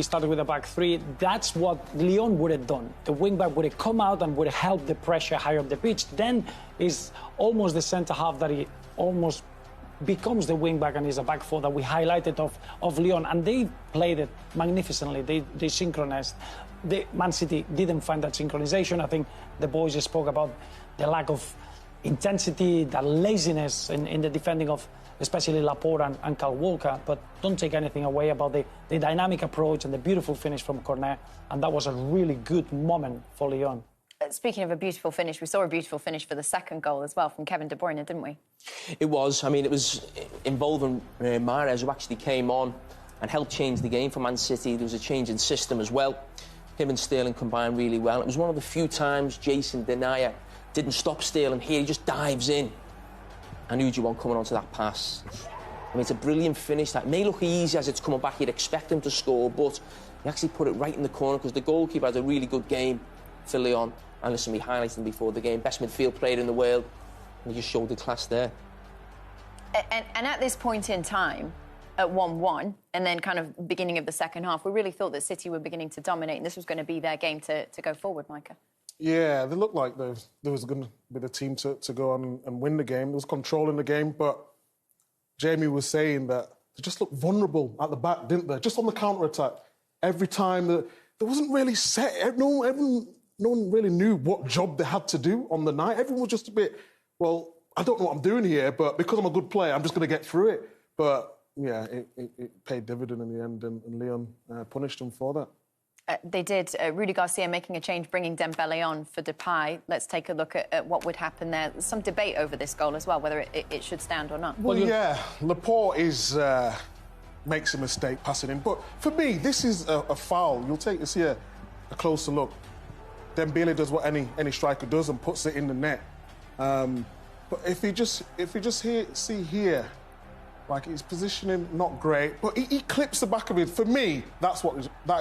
He started with a back three. That's what Lyon would have done. The wing-back would have come out and would have helped the pressure higher up the pitch. Then is almost the centre-half that he almost becomes the wing-back and is a back four that we highlighted of Lyon. And they played it magnificently. They synchronized. Man City didn't find that synchronization. I think the boys just spoke about the lack of intensity, the laziness in the defending of especially Laporte and Kyle Walker, but don't take anything away about the dynamic approach and the beautiful finish from Cornet, and that was a really good moment for Lyon. Speaking of a beautiful finish, we saw a beautiful finish for the second goal as well from Kevin De Bruyne, didn't we? It was. I mean, it was involving Mahrez, who actually came on and helped change the game for Man City. There was a change in system as well. Him and Sterling combined really well. It was one of the few times Jason Denayer didn't stop Sterling. Here he just dives in. And Ujuan coming onto that pass. I mean, it's a brilliant finish. That may look easy as it's coming back. You'd expect him to score, but he actually put it right in the corner because the goalkeeper had a really good game for Lyon. And listen, we highlighted him before the game. Best midfield player in the world. And he just showed the class there. And at this point in time, at 1-1, and then kind of beginning of the second half, we really thought that City were beginning to dominate, and this was going to be their game to go forward, Micah. Yeah, they looked like there was going to be the team to go on and win the game. There was control in the game, but Jamie was saying that they just looked vulnerable at the back, didn't they? Just on the counter-attack. Every time, there wasn't really set. No one really knew what job they had to do on the night. Everyone was just a bit, well, I don't know what I'm doing here, but because I'm a good player, I'm just going to get through it. But, yeah, it paid dividend in the end, and Lyon punished them for that. They did. Rudy Garcia making a change, bringing Dembele on for Depay. Let's take a look at what would happen there. There's some debate over this goal as well, whether it should stand or not. Well, yeah, Laporte makes a mistake passing in. But for me, this is a foul. You'll see a closer look. Dembele does what any striker does and puts it in the net. But if you just see here, like his positioning not great, but he clips the back of it. For me, that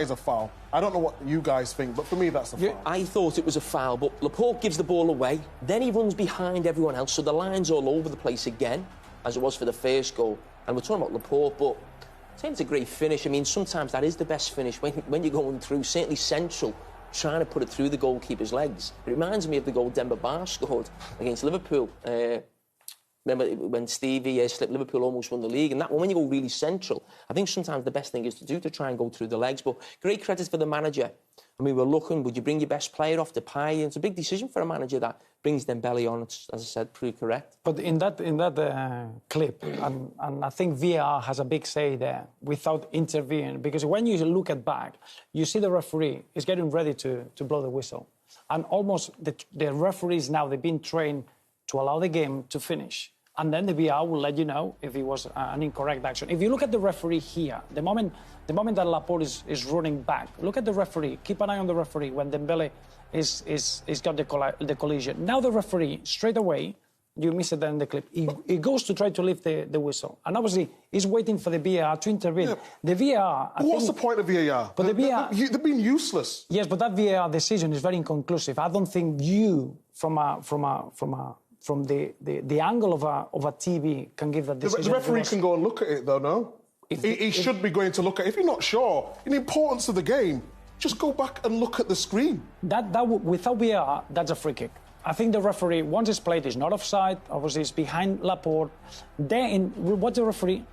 is a foul. I don't know what you guys think, but for me, that's a foul. I thought it was a foul, but Laporte gives the ball away. Then he runs behind everyone else, so the line's all over the place again, as it was for the first goal. And we're talking about Laporte, but I think it's a great finish. I mean, sometimes that is the best finish when you're going through, certainly central, trying to put it through the goalkeeper's legs. It reminds me of the goal Demba Ba scored against Liverpool. Remember when Stevie slipped, Liverpool almost won the league, and that one, when you go really central, I think sometimes the best thing is to try and go through the legs. But great credit for the manager. I mean, we're looking, would you bring your best player off Depay? It's a big decision for a manager that brings Dembele on. It's, as I said, pretty correct. But in that clip, and I think VAR has a big say there without intervening, because when you look at back, you see the referee is getting ready to blow the whistle. And almost the referees now, they've been trained to allow the game to finish. And then the VAR will let you know if it was an incorrect action. If you look at the referee here, the moment that Laporte is running back, look at the referee. Keep an eye on the referee when Dembele is got the collision. Now the referee, straight away, you miss it there in the clip, he goes to try to lift the whistle. And obviously, he's waiting for the VAR to intervene. Yeah. The VAR... What's the point of VAR? But the VAR... They've been useless. Yes, but that VAR decision is very inconclusive. I don't think you, from the angle of a TV, can give that decision. The referee can go and look at it, though, no? He should be going to look at it. If you're not sure, in the importance of the game, just go back and look at the screen. Without VAR, that's a free kick. I think the referee, once it's played, is not offside. Obviously, it's behind Laporte. Then, what the referee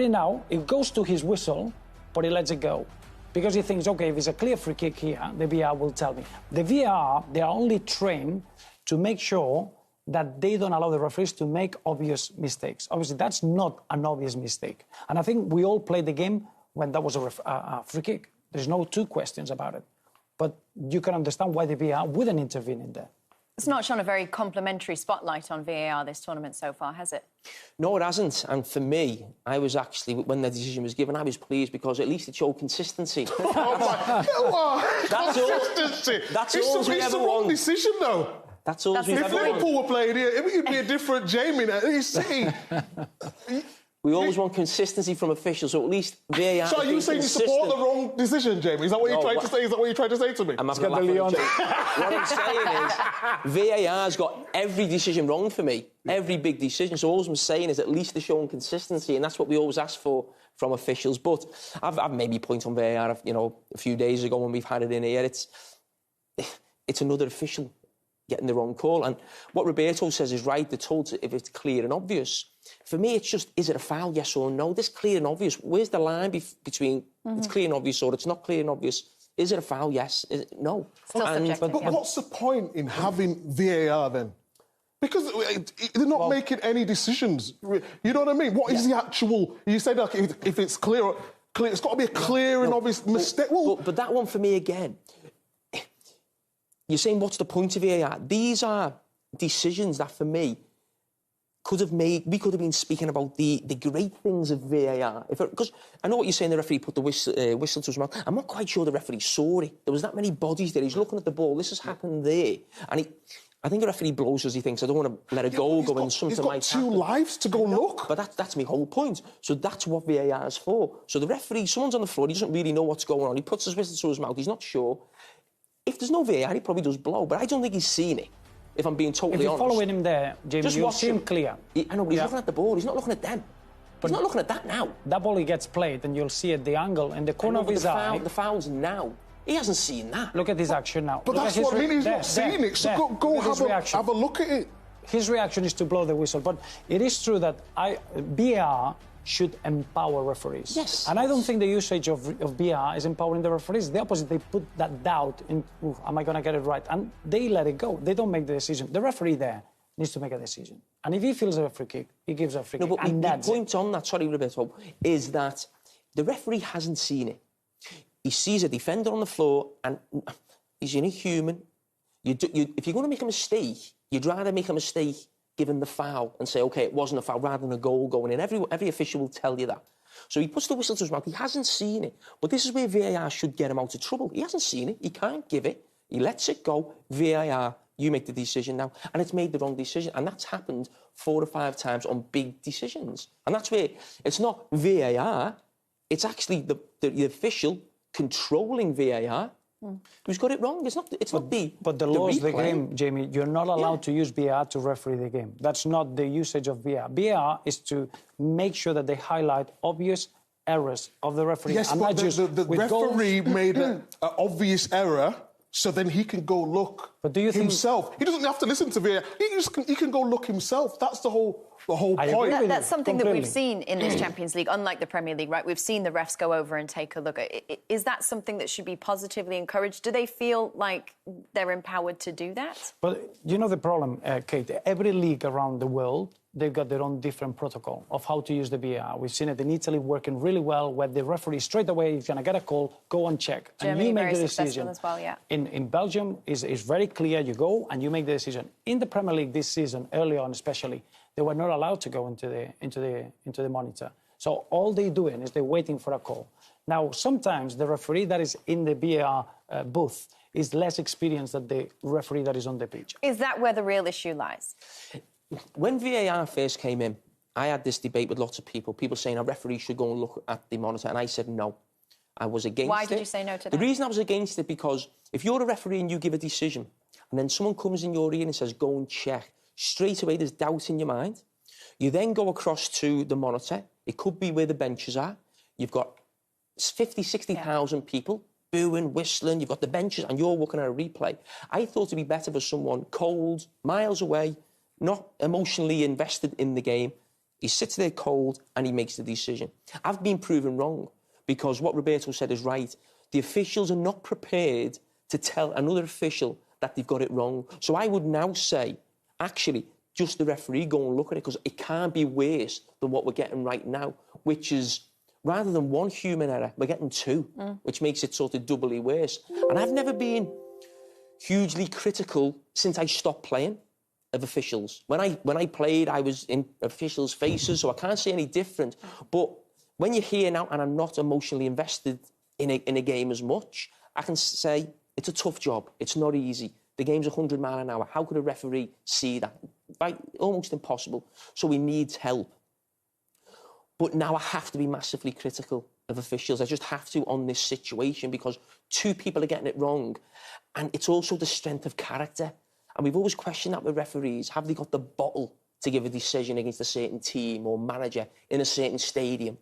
now, it goes to his whistle, but he lets it go. Because he thinks, OK, if it's a clear free kick here, the VAR will tell me. The VAR, they are only trained to make sure that they don't allow the referees to make obvious mistakes. Obviously, that's not an obvious mistake. And I think we all played the game when that was a free kick. There's no two questions about it. But you can understand why the VAR wouldn't intervene in there. It's not shone a very complimentary spotlight on VAR this tournament so far, has it? No, it hasn't. And for me, I was actually, when the decision was given, I was pleased because at least it showed consistency. Consistency! That's all we ever It's the wrong decision, though. That's all. If Liverpool were playing here, it would be a different Jamie now. He's City. We always want consistency from officials, so at least VAR. So are you saying you support the wrong decision, Jamie? Is that what you're trying to say? Is that what you're trying to say to me? I'm having a laugh. What I'm saying is, VAR's got every decision wrong for me, every big decision. So all I'm saying is at least they're showing consistency, and that's what we always ask for from officials. But I've made me point on VAR, you know, a few days ago when we've had it in here. It's another official getting the wrong call. And what Roberto says is right. They're told to, if it's clear and obvious. For me, it's just, is it a foul, yes or no? This clear and obvious. Where's the line between it's clear and obvious or it's not clear and obvious? Is it a foul? Yes. No. Still subjective, But what's the point in having VAR then? Because they're not making any decisions. You know what I mean? What is the actual... You said, like, if it's clear, it's got to be a clear and obvious mistake. But that one, for me, again, you're saying, what's the point of VAR? These are decisions that, for me, we could have been speaking about the great things of VAR. Because I know what you're saying, the referee put the whistle to his mouth. I'm not quite sure the referee saw it. There was that many bodies there. He's looking at the ball. This has happened there. And I think a referee blows as he thinks, I don't want to let it go, and something might happen. He's got 2 lives to go look. But that's my whole point. So that's what VAR is for. So the referee, someone's on the floor, he doesn't really know what's going on. He puts his whistle to his mouth, he's not sure. If there's no VAR, he probably does blow, but I don't think he's seen it, if I'm being totally honest. If you're following him there, Jamie, you'll see him clear. I know, but he's looking at the ball, he's not looking at them. He's not looking at that now. That ball, he gets played, and you'll see at the angle in the corner of his eye. The foul's now. He hasn't seen that. Look at his action now. But that's what I mean, he's not seen it, so go have a look at it. His reaction is to blow the whistle, but it is true that VAR should empower referees. Yes. And I don't think the usage of VAR is empowering the referees. The opposite, they put that doubt in, am I going to get it right? And they let it go. They don't make the decision. The referee there needs to make a decision. And if he feels a free kick, he gives a free kick. But and the point on that, sorry, Roberto, is that the referee hasn't seen it. He sees a defender on the floor and he's only human. If you're going to make a mistake, you'd rather make a mistake given the foul and say, OK, it wasn't a foul, rather than a goal going in. Every official will tell you that. So he puts the whistle to his mouth. He hasn't seen it. But this is where VAR should get him out of trouble. He hasn't seen it. He can't give it. He lets it go. VAR, you make the decision now. And it's made the wrong decision. And that's happened 4 or 5 times on big decisions. And that's where it's not VAR. It's actually the official controlling VAR who's got it wrong. It's not the But the law is the game, Jamie. You're not allowed to use VAR to referee the game. That's not the usage of VAR. VAR is to make sure that they highlight obvious errors of the referee. Yes, and but the referee made an obvious error, so then he can go look himself. He doesn't have to listen to VAR. He can go look himself. That's the whole point. That's something that we've seen in this Champions League, unlike the Premier League, right? We've seen the refs go over and take a look. Is that something that should be positively encouraged? Do they feel like they're empowered to do that? But you know the problem, Kate, every league around the world, they've got their own different protocol of how to use the VAR. We've seen it in Italy working really well, where the referee straight away is going to get a call, go and check. Germany, and you make very the decision. as well, yeah. In Belgium, is very clear. You go and you make the decision. In the Premier League this season, early on especially, they were not allowed to go into the monitor. So all they're doing is they're waiting for a call. Now, sometimes the referee that is in the VAR booth is less experienced than the referee that is on the pitch. Is that where the real issue lies? When VAR first came in, I had this debate with lots of people saying a referee should go and look at the monitor, and I said no. I was against it. Why did you say no to that? The reason I was against it, because if you're a referee and you give a decision, and then someone comes in your ear and says, go and check, straight away there's doubt in your mind. You then go across to the monitor. It could be where the benches are. You've got 50, 60,000 people booing, whistling. You've got the benches, and you're looking at a replay. I thought it'd be better for someone cold, miles away, not emotionally invested in the game. He sits there cold and he makes the decision. I've been proven wrong, because what Roberto said is right. The officials are not prepared to tell another official that they've got it wrong. So I would now say, actually, just the referee go and look at it, because it can't be worse than what we're getting right now, which is, rather than 1 human error, we're getting 2, which makes it sort of doubly worse. And I've never been hugely critical since I stopped playing of officials. When I played, I was in officials' faces, so I can't say any different. But when you're here now and I'm not emotionally invested in a game as much, I can say it's a tough job. It's not easy. The game's 100 miles an hour. How could a referee see that? Almost impossible. So he needs help. But now I have to be massively critical of officials. I just have to on this situation, because 2 people are getting it wrong. And it's also the strength of character. And we've always questioned that with referees. Have they got the bottle to give a decision against a certain team or manager in a certain stadium?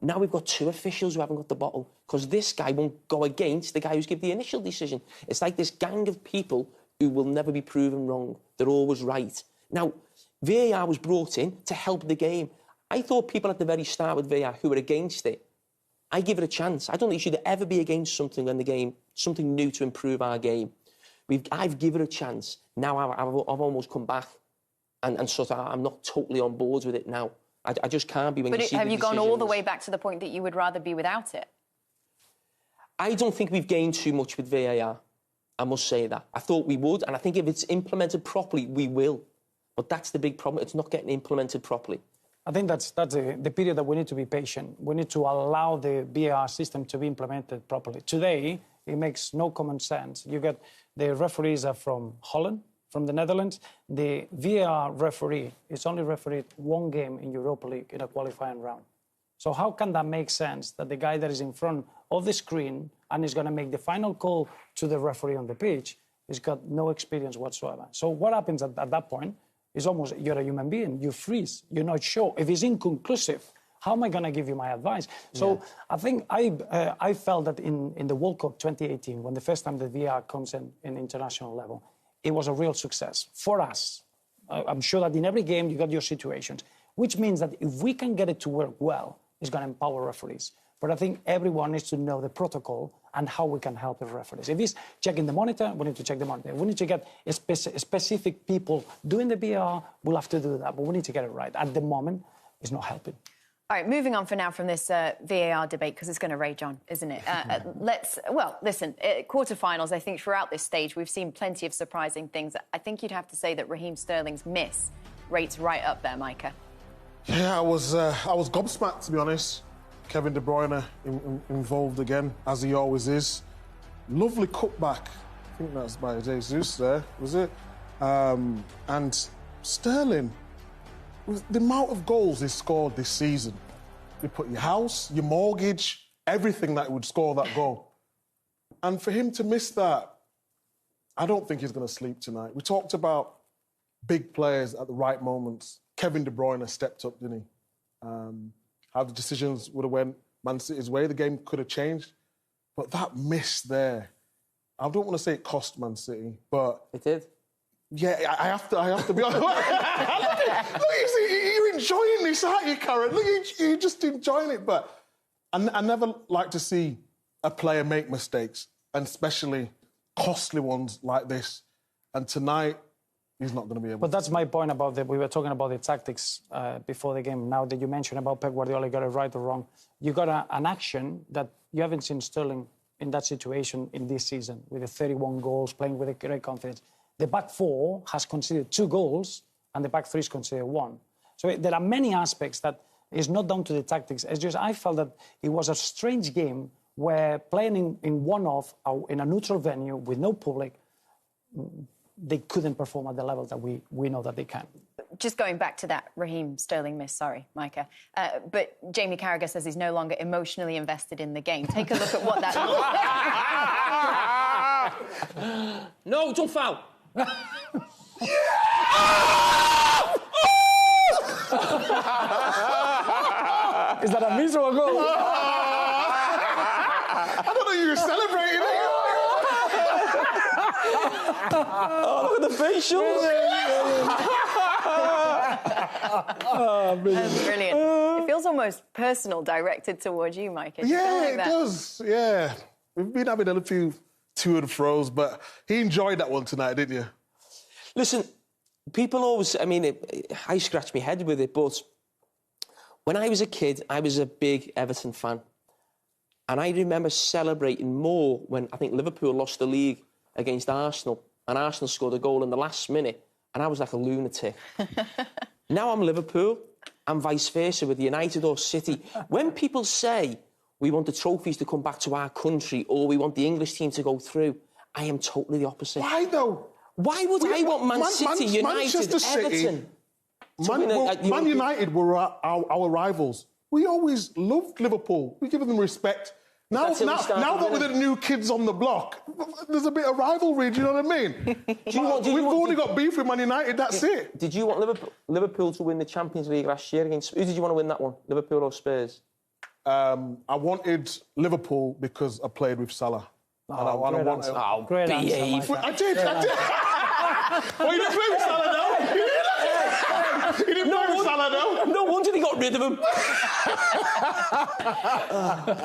Now we've got 2 officials who haven't got the bottle because this guy won't go against the guy who's given the initial decision. It's like this gang of people who will never be proven wrong. They're always right. Now, VAR was brought in to help the game. I thought people at the very start with VAR who were against it, I give it a chance. I don't think you should ever be against something in the game, something new to improve our game. I've given it a chance. Now I've almost come back and sort of, I'm not totally on board with it now. I just can't be when you see the have you gone all the decisions. way back to the point that you would rather be without it? I don't think we've gained too much with VAR. I must say that. I thought we would, and I think if it's implemented properly, we will. But that's the big problem. It's not getting implemented properly. I think that's the period that we need to be patient. We need to allow the VAR system to be implemented properly. Today, it makes no common sense. You get the referees are from Holland, from the Netherlands. The VAR referee is only refereed 1 game in Europa League in a qualifying round. So how can that make sense that the guy that is in front of the screen and is going to make the final call to the referee on the pitch has got no experience whatsoever? So what happens at that point is almost you're a human being. You freeze. You're not sure. If it's inconclusive, how am I going to give you my advice? So I think I felt that in the World Cup 2018, when the first time the VAR comes in international level, it was a real success for us. I'm sure that in every game you got your situations, which means that if we can get it to work well, it's going to empower referees. But I think everyone needs to know the protocol and how we can help the referees. If he's checking the monitor, we need to check the monitor. If we need to get specific people doing the VAR, we'll have to do that. But we need to get it right. At the moment, it's not helping. All right, moving on for now from this VAR debate, because it's going to rage on, isn't it? Listen, quarterfinals, I think throughout this stage, we've seen plenty of surprising things. I think you'd have to say that Raheem Sterling's miss rates right up there, Micah. Yeah, I was gobsmacked, to be honest. Kevin De Bruyne involved again, as he always is. Lovely cutback. I think that's by Jesus there, was it? And Sterling, the amount of goals he scored this season, you put your house, your mortgage, everything that would score that goal. And for him to miss that, I don't think he's going to sleep tonight. We talked about big players at the right moments. Kevin De Bruyne stepped up, didn't he? How the decisions would have went Man City's way, the game could have changed. But that miss there, I don't want to say it cost Man City, but... It did. Yeah, I have to be honest. Look, you're enjoying this, aren't you, Karen? Look, you're just enjoying it. But I never like to see a player make mistakes, and especially costly ones like this. And tonight, he's not going to be able But that's my point about we were talking about the tactics before the game. Now that you mentioned about Pep Guardiola got it right or wrong, you got an action that you haven't seen Sterling in that situation in this season, with the 31 goals, playing with a great confidence. The back 4 has conceded 2 goals, and the back 3 has conceded 1. So there are many aspects that is not down to the tactics. It's just I felt that it was a strange game where playing in one-off in a neutral venue with no public, they couldn't perform at the level that we know that they can. Just going back to that Raheem Sterling miss, sorry, Micah. But Jamie Carragher says he's no longer emotionally invested in the game. Take a look at what that looks like. No, don't foul. Is that a miss or a goal? I don't know you were celebrating it. Oh, look at the facials. Oh, brilliant. That's brilliant. It feels almost personal, directed towards you, Micah. Yeah, it does. Yeah. We've been having a few to and fro's, but he enjoyed that one tonight, didn't you? Listen, people always... I mean, I scratch my head with it, but when I was a kid, I was a big Everton fan. And I remember celebrating more when I think Liverpool lost the league against Arsenal, and Arsenal scored a goal in the last minute, and I was like a lunatic. Now I'm Liverpool, and vice versa with United or City. When people say we want the trophies to come back to our country or we want the English team to go through, I am totally the opposite. Why, though? Why would I want Man City, United, Everton? Man United were our rivals. We always loved Liverpool. We give them respect. Now that we're the new kids on the block, there's a bit of rivalry, do you know what I mean? We've only got beef with Man United, that's it. Did you want Liverpool to win the Champions League last year against... Who did you want to win that one? Liverpool or Spurs? I wanted Liverpool because I played with Salah. Great answer. Great answer, Micah. I did. Oh, you didn't play with Salah now? You didn't play with Salah now? No wonder they got rid of him.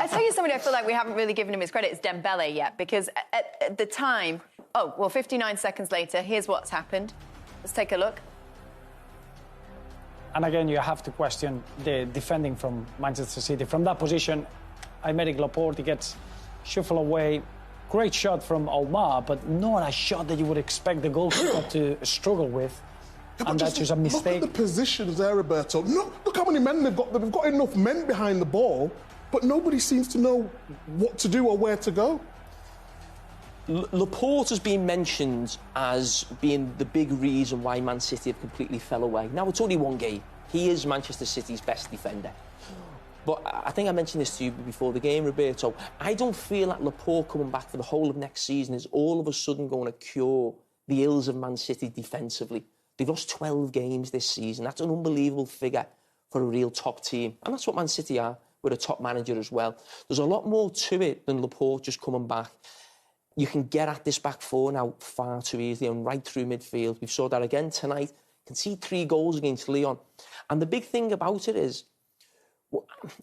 I tell you somebody I feel like we haven't really given him his credit is Dembele yet, because at the time... 59 seconds later, here's what's happened. Let's take a look. And again, you have to question the defending from Manchester City. From that position, Aymeric Laporte gets shuffled away. Great shot from Omar, but not a shot that you would expect the goalkeeper to struggle with. And that's just a mistake. Look at the positions there, Roberto. No, look how many men they've got. They've got enough men behind the ball, but nobody seems to know what to do or where to go. Laporte has been mentioned as being the big reason why Man City have completely fell away. Now, it's only one game. He is Manchester City's best defender. But I think I mentioned this to you before the game, Roberto. I don't feel that Laporte coming back for the whole of next season is all of a sudden going to cure the ills of Man City defensively. They've lost 12 games this season. That's an unbelievable figure for a real top team. And that's what Man City are, with a top manager as well. There's a lot more to it than Laporte just coming back. You can get at this back four now far too easily and right through midfield. We saw that again tonight. Concede 3 goals against Lyon. And the big thing about it is,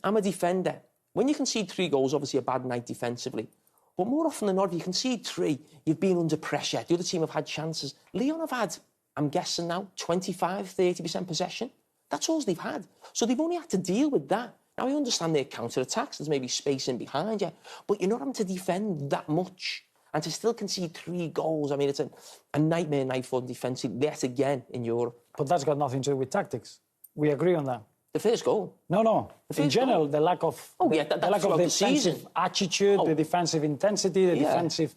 I'm a defender. When you concede 3 goals, obviously a bad night defensively. But more often than not, if you concede 3, you've been under pressure. The other team have had chances. Lyon have had, I'm guessing now, 25, 30% possession. That's all they've had. So they've only had to deal with that. Now, I understand their counter-attacks. There's maybe space in behind you. But you're not having to defend that much. And to still concede 3 goals, I mean, it's a nightmare night for defence yet again in Europe. But that's got nothing to do with tactics. We agree on that. The first goal? No. In general, the lack of the lack of defensive attitude, the defensive intensity, the defensive,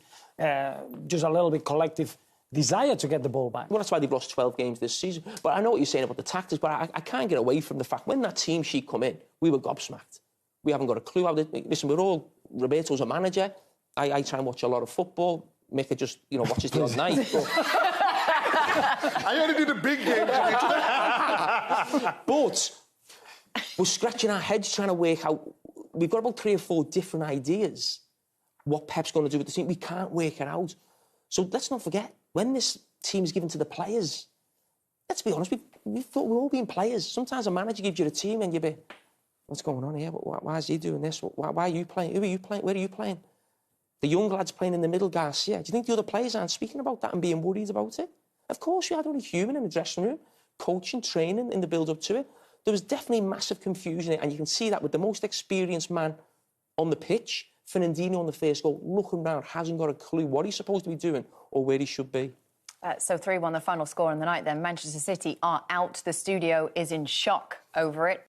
just a little bit collective desire to get the ball back. Well, that's why they've lost 12 games this season. But I know what you're saying about the tactics, but I can't get away from the fact when that team sheet come in, we were gobsmacked. We haven't got a clue how they... Listen, we're all... Roberto's a manager. I try and watch a lot of football. Mick just, watches the odd night. But... I only do the big games. But we're scratching our heads trying to work out... We've got about 3 or 4 different ideas what Pep's going to do with the team. We can't work it out. So let's not forget, when this team is given to the players, let's be honest, we've all been players. Sometimes a manager gives you a team and you be, what's going on here? Why is he doing this? Why are you playing? Who are you playing? Where are you playing? The young lads playing in the middle, Garcia. Do you think the other players aren't speaking about that and being worried about it? Of course, you had only human in the dressing room, coaching, training in the build-up to it. There was definitely massive confusion, and you can see that with the most experienced man on the pitch, Fernandinho on the first goal, looking round, hasn't got a clue what he's supposed to be doing or where he should be. So 3-1, the final score in the night then. Manchester City are out. The studio is in shock over it.